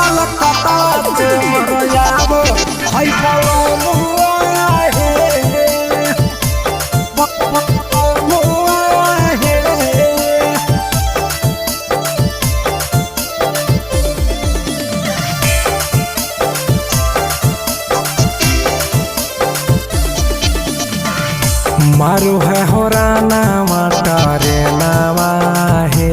कलकत्ता से मरयाबो हई पलमुआ हे मारू है होराना मटारे नामा है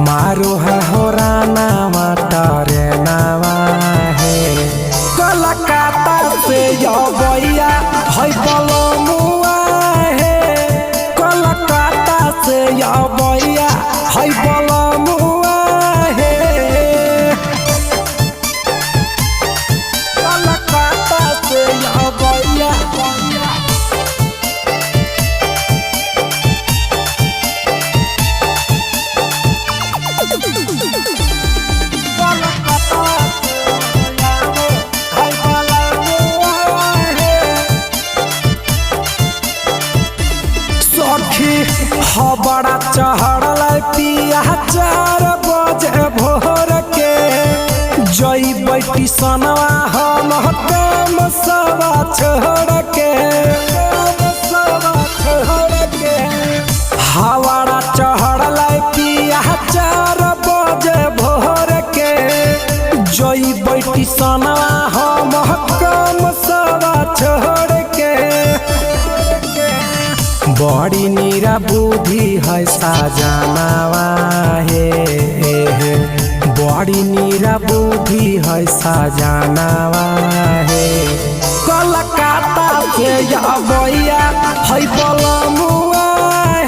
मारू है होराना मटारे नामा है कलकत्ता से यो भैया है पलमुआ है कलकत्ता से यो भैया है पलमुआ है कलकत्ता से यो भैया बड़ा चढ़ल पिया 4 बजे भोर के जई बैठी सनवा हम काम सवा छोड़ के हवाड़ा चढ़ल पिया 4 बजे भोर के जई बैठी सनवा हम काम सवा छोड़ के बड़ी नीरा बुद्धि है साजनावा है बड़ी नीरा बुद्धि है साजनावा है कलकत्ता से या भैया है पलमुआ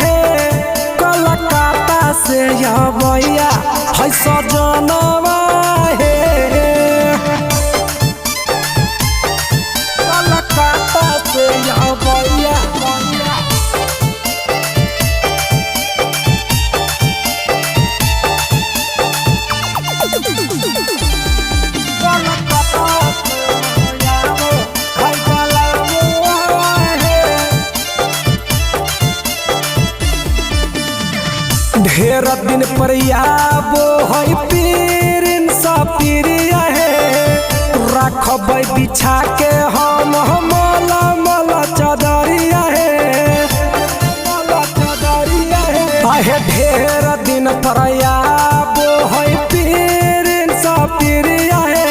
है कलकत्ता से या भैया है सजनावा है कलकत्ता से या भैया ढेर दिन पर आबो है पीरिन सपीरिया है रखब बिछा के हम मला मला चदरिया है आहे ढेर दिन पर आबो है पीरिन सपीरिया है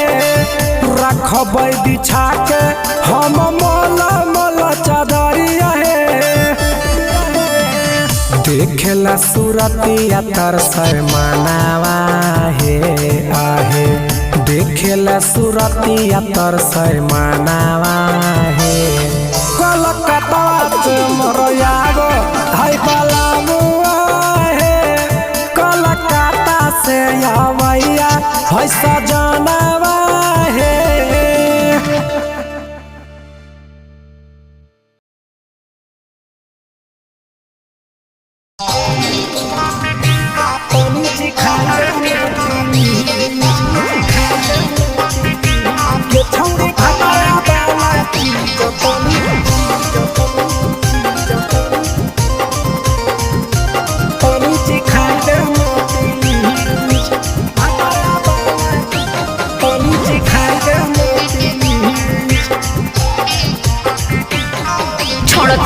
रखब बिछा के हम मला मला चदरिया है देखेला सूरतिया तरसर मनावा है आहे देखेला सूरतिया तरसर मनावा है कलकत्ता से मरयाबो है पलमुआ है कलकत्ता से या भैया है सजनावा है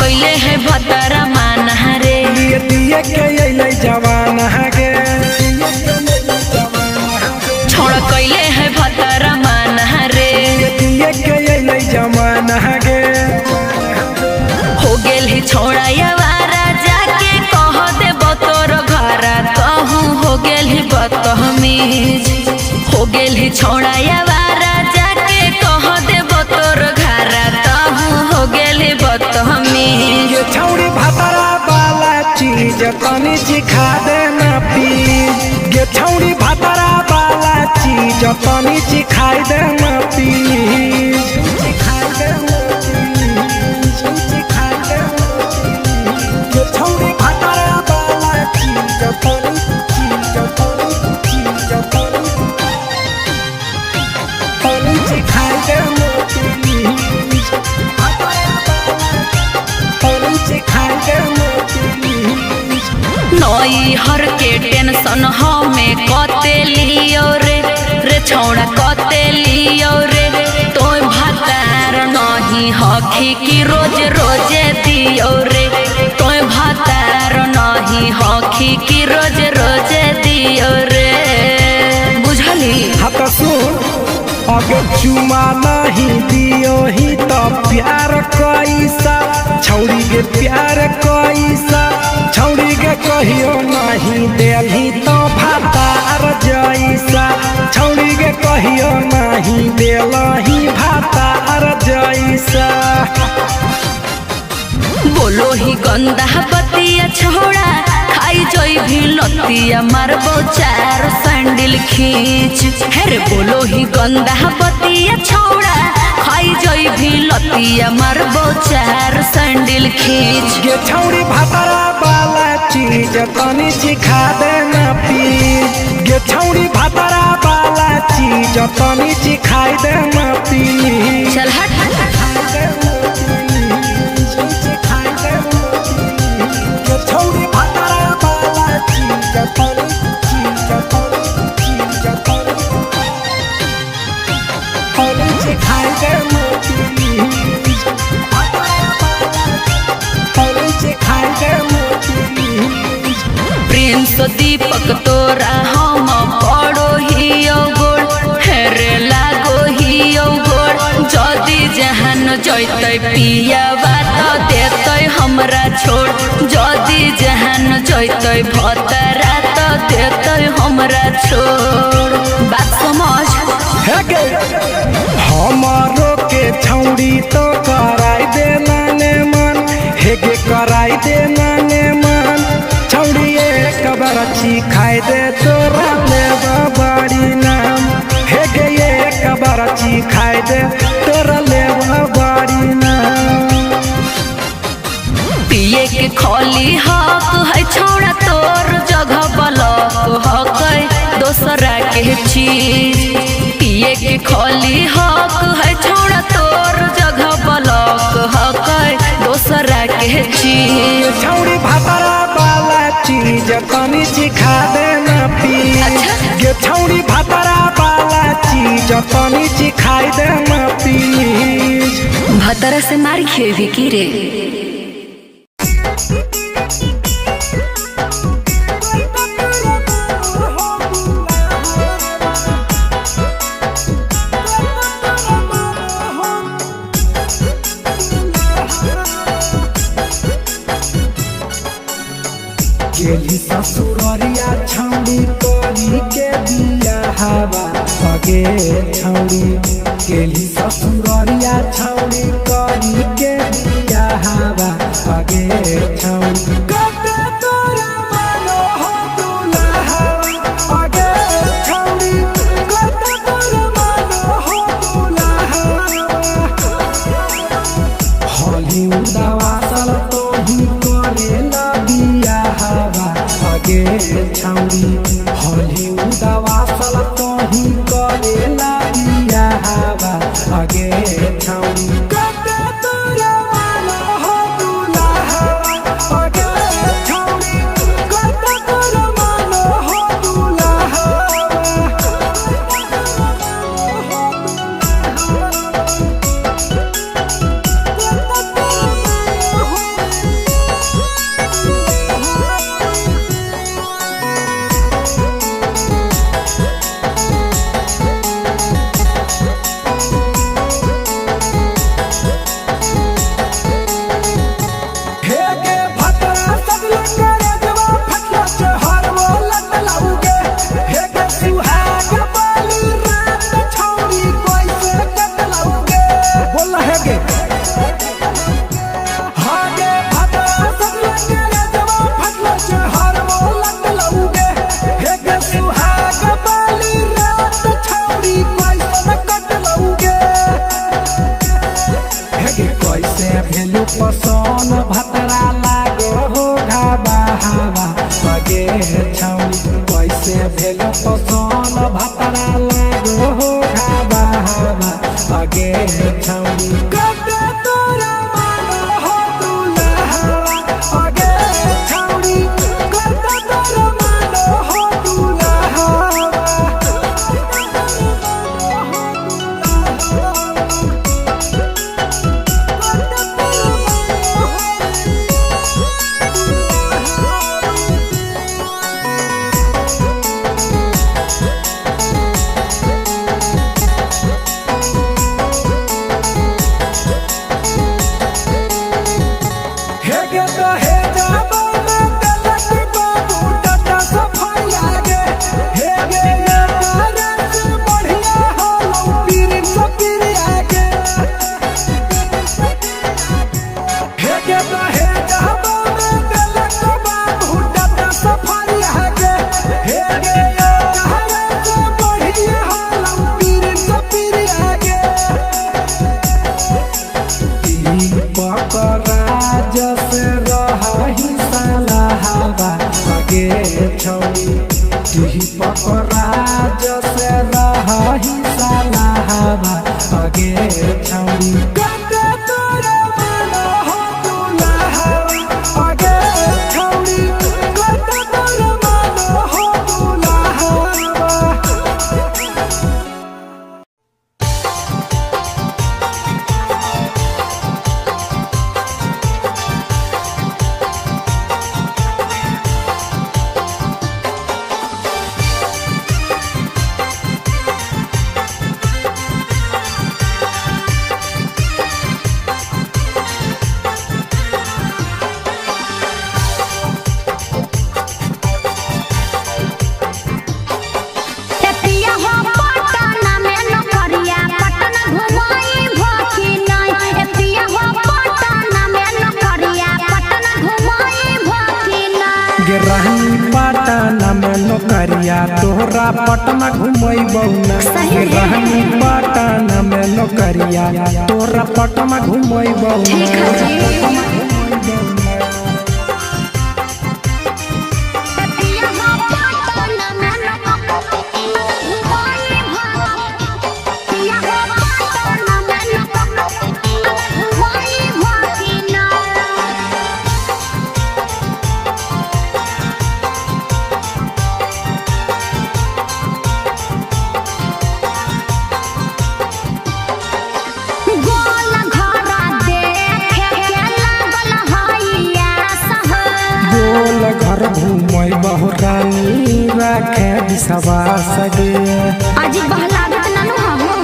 कैले है भतरा मान रे दिए के अइले जवान गे छोड़ कैले है भतरा मान रे दिए के अइले जवान गे हो गेल ही छोड़ा यावारा जाके कह दे बतोर घरा कहूँ हो गेल ही बदतमीज हो गेल ही छोड़ा यावारा जाके कह दे बतोर घरा कहूँ हो गेल ही बदतमीज छौड़ी भतरा वाला चीज तनी सिखा देना प्लीज गे छौड़ी भतरा वाला चीज तनी सिखाई देना प्लीज सिखाई देना सिखाई देना गे छौड़ी भतरा वाला चीज तनी सिखाई देना प्लीज नई हर के टेंशन हमें कते लियो रे हखी की रोज रोजे दियो रे तोय भातार नहीं हखी की रोज रोजे दियो रे बुझली। हाँ तो सुन अगर चुमा नहीं दियो ही तो प्यार कैसा छौड़ी के प्यार कैसा छौड़ी के कहियो नहीं देली तो भातार जैसा छौड़ी के कहियो नहीं देलही भातार जैसा। बोलो ही गंदा बतिया छोड़ा खाई जोई भी लतिया मारबो चार सैंडल खींच हेरे बोलो ही गंदा बतिया छोड़ा खाई जोई भी लतिया मारबो चार सैंडल खींच। ये छौड़ी भातारा वाला चीज तनी सिखा देना प्लीज ये छौड़ी भातारा वाला चीज तनी सिखाई देना प्लीज। चल हट छौड़ी भातारा वाला चीज तनी सिखाई देना प्लीज सिखाई देना प्लीज। प्रिंस दीपक तोरा हम पड़ो ही गोड़ हेरे लागो ही गोड़ जदी जहान जैतै पिया बात देतै हमरा छोड़ जदी जहान जैतै भतरा तो देतै हमरा छोड़ बात समझ। हमारो के छौड़ी तो कराई देना ने मन हेगे कराई देना ने मन छौड़ी एक बरछी खाई दे तोरा लेबा बड़ी नाम हेगे एक बरछी खाई दे तोरा लेबा बड़ी नाम। पिए के खोली हक है छोड़ा तोर जगह बलक हक दोसरा के चीज पिए के खोली हक है छोड़ा तोर जगह बलक हक दोसरा के चीज। छौड़ी भातारा वाला चीज तनी सिखा देना प्लीज। अच्छा। ये छौड़ी भातारा वाला चीज तनी सिखाई देना प्लीज। भतरा से मार खेवी की रे। गेली ससुररिया छौड़ी करी के बिया हवा सगे छौड़ी गेली ससुररिया छौड़ी करी के बिया हवा सगे छौड़ी कते तोरा मानो हो दुल्हा सगे छौड़ी कते तोरा मानो हो दुल्हा होली उदावा सल तो ही करेला बिया हवा सगे छौड़ी होली उदावा सल तो ही करेला बिया हवा सगे छौड़ी कते तोरा मानो हो दुल्हा सगे छौड़ी कते तोरा मानो हो दुल्हा हेगे भतरा सगला करे जवा फटला चहर वो लत लाऊगे हेगे सुहाग बाली रात छौड़ी कैसे कट लाऊगे बोल हेगे हागे भतरा सगला करे जवा फटला चहर वो लत लाऊगे हेगे सुहाग बाली रात छौड़ी कैसे कट लाऊगे हेगे कैसे भेलू पसन भतरा लागो हो घाबा हवा सगे छौड़ी कैसे भेलू पसन भतरा लागो हो घाबा हवा सगे छौड़ी कते तोरा मानो हो दुल्हा सगे छौड़ी कते तोरा मानो हो दुल्हा दीपक राज से रही सलाहबा आगे छौड़ी कते तोरा मन हो दुल्हा आगे छौड़ी कते तोरा मन हो दुल्हा। रहनी पटना में नौकरिया तोहरा पटना घुमैबौ ना रहनी पटना में नौकरिया तोहरा पटना घुमैबौ ना। घर घूमै बहुरानी राखे विश्वास गे अजी बहलागत ननु हो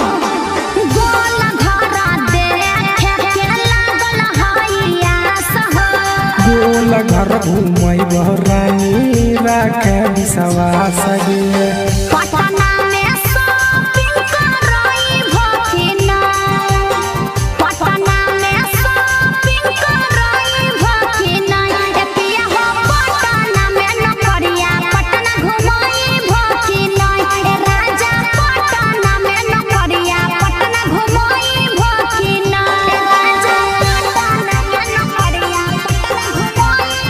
गोल घरा देखे के लागल हइया सह गोल घर घूमै बहुरानी राखे विश्वास गे पटना में शॉपिंग करई भखिना पटना में शॉपिंग करई भखिना एतिया हो पटना में नौकरिया पटना घुमई भखिना ए राजा पटना में नौकरिया पटना घुमई भखिना ए राजा पटना में नौकरिया पटना घुमई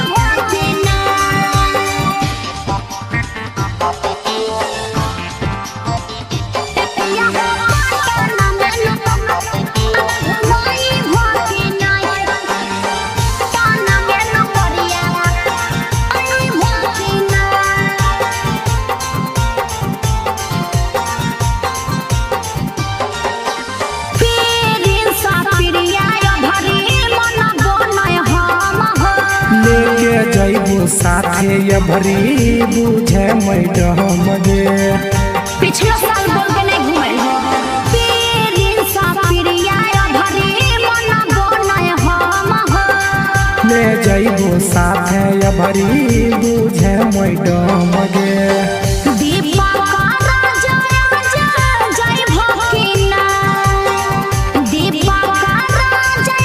लेके जइबो साथे ये भरी बुझे मैडम गे पिछला साल बोल के नहीं घुमल हो पीरिन सा पिरिया भरी मन बनय हम हो ले जइबो साथे ये भरी बुझे मैडम गे दीपक राजा जय भकिना दीपक राजा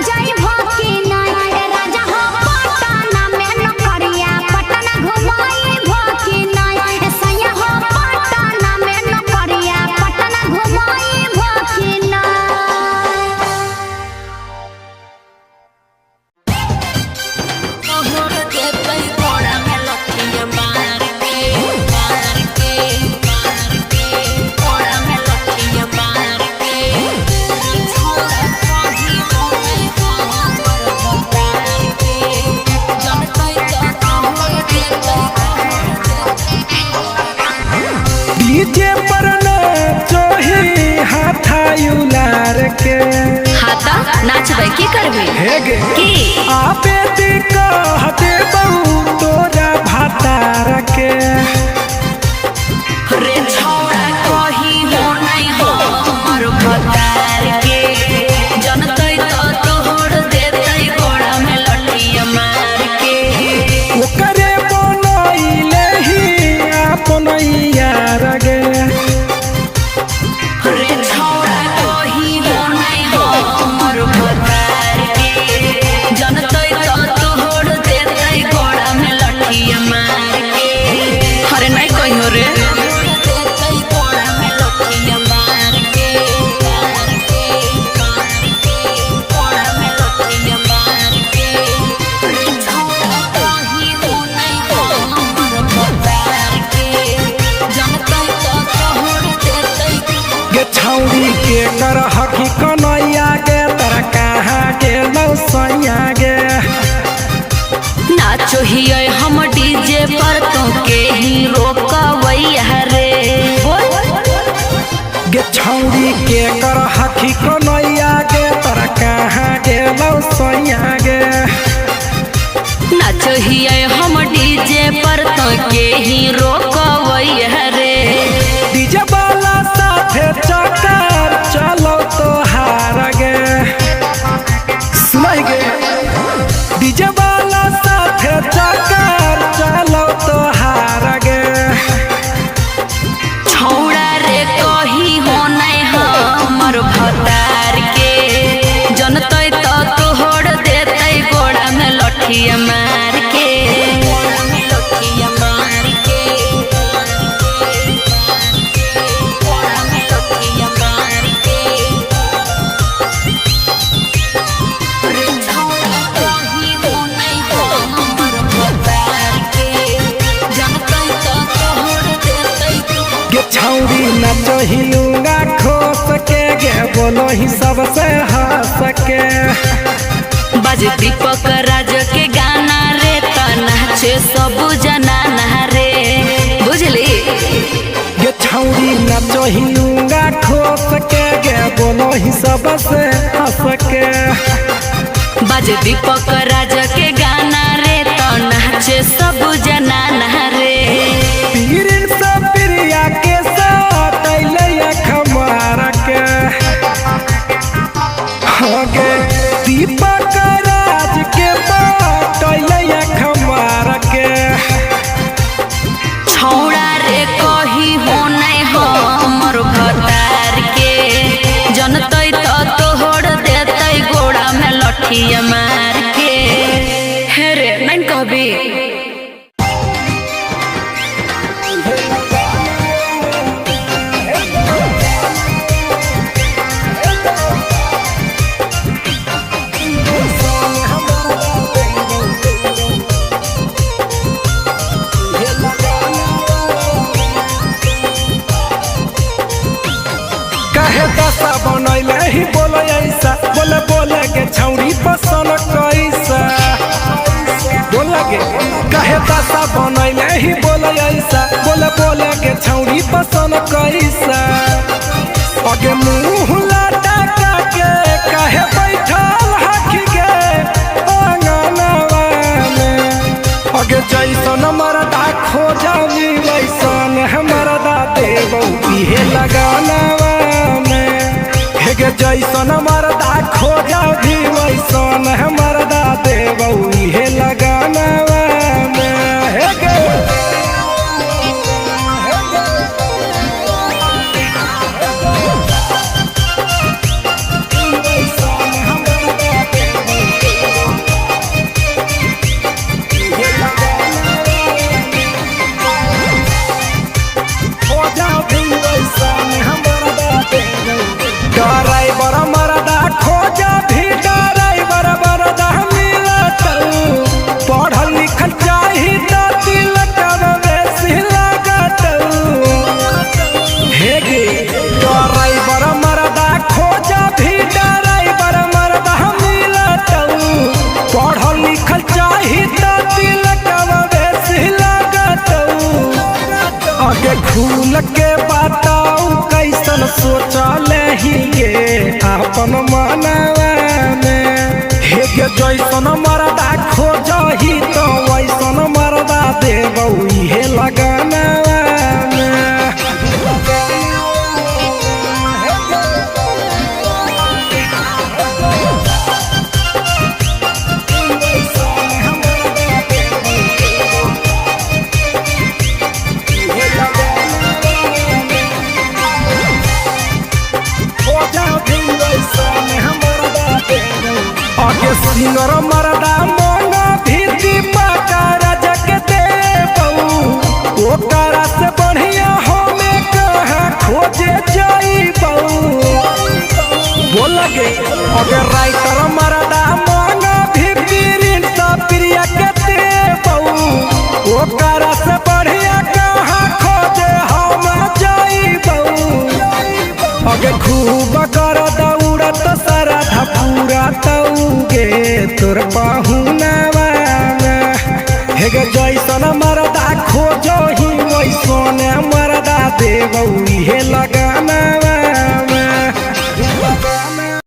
जय भकिना ए राजा हो पटना में नौकरिया पटना घुमई भकिना ए सैया हो पटना में नौकरिया पटना घुमई भकिना। डीजे पर चोही हाथा उलार के हाथा नाचबे की करबे हे गे की आपे दी कहते बहु तोरा भातार के रे छौड़ा कही हो नहीं हो हमर भतार के जनतै तो तोहर देतै गोड़ा में लटिया मार के ओकरे बनैले ही अपन यार गे रे छौड़ा कही हो नहीं हो हमर भतार के जनतै तो तोहर देतै गोड़ा में लटिया मार के हकी कन्हैया गे तोरा कहाँ गेलौ सैया गे। नाचो हिय हम डीजे पर तो के ही रोकवैया रे। गे छौरी के कर हकी कन्हैया गे तोरा कहाँ गेलौ सैया गे। नाचो हिय हम डीजे पर तो के ही रोकवैया रे। डीजे वाला साथे चक्कर चलो तो हार गे। सुनाई गे डीजे वाला साथे चक्कर चलो तो हार गे। छौड़ा रे कही हो नहीं हमर भतार के जनतै तो तोहर देतै गोड़ा में लठिया मार के। छौरी नाचो हिलूंगा खोस के गे बोलो ही सबसे हंस के। बाज दीपक राज के गाना रे त नाचे सब जना रे बुझली। गे छौरी नाचो हिलूंगा खोस के गे बोलो ही सबसे हंस के। बाज दीपक राज के गाना रे त नाचे सब जना रे। पीरिन से प्रिया के साथ अइले खमार के। गे दीपक राज के बात अइले खमार के। छौड़ा रे कही हो नहीं हमर भतार के जनतै तो तोहर देतै गोड़ा में लठिया मार के। हे रे नहीं कहबी दशा बनैले ही बोले ऐसा बोले बोले के छौरी पसंद कैसा। बोले गे कहे दशा बनैले ही बोले ऐसा बोले बोले के छौरी पसंद कैसा। अगे मुँह लाटा के कहे बैठल हकी गे अंगनवा में। अगे जैसन मरदा खोजली वैसन मरदा देबौ इहे लगानवा गे। जैसन मरदा खोजा भी वैसन मरदा देबौ इहे लगानवा में। हे गे खोजा भी वैसन मरदा देबौ। ड्राइवर मरदा खोजा भी ड्राइवर मरदा मिलत। पढ़ल लिखल चाही त तिलक बेसी लागत। हे गे ड्राइवर मरदा खोजा भी ड्राइवर मरदा मिलत। पढ़ल लिखल चाही त तिलक बेसी लागत। आगे खुल के बताऊ कैसन सोचल ही गे अपन मनवा में। हे गे जैसन मरदा खोजही तो वैसन मरदा देबौ इहे लगानवा में। आगे सिंगर मरदा मन भी दीपक राजा के देबौ। ओकरा से बढ़िया हमें कहाँ खोजे जाइबौ। बोल गे अगर राइटर मरदा मन भी प्रिंस प्रिया के देबौ। ओकरा से बढ़िया कहाँ खोजे हम जाइबौ। अगे खूब कर दौड़त सारा पूरा तौगे तोर पहुनावा हेगे जैसन मरदा खोजो ही वैसन मरदा देवौ इहे लगा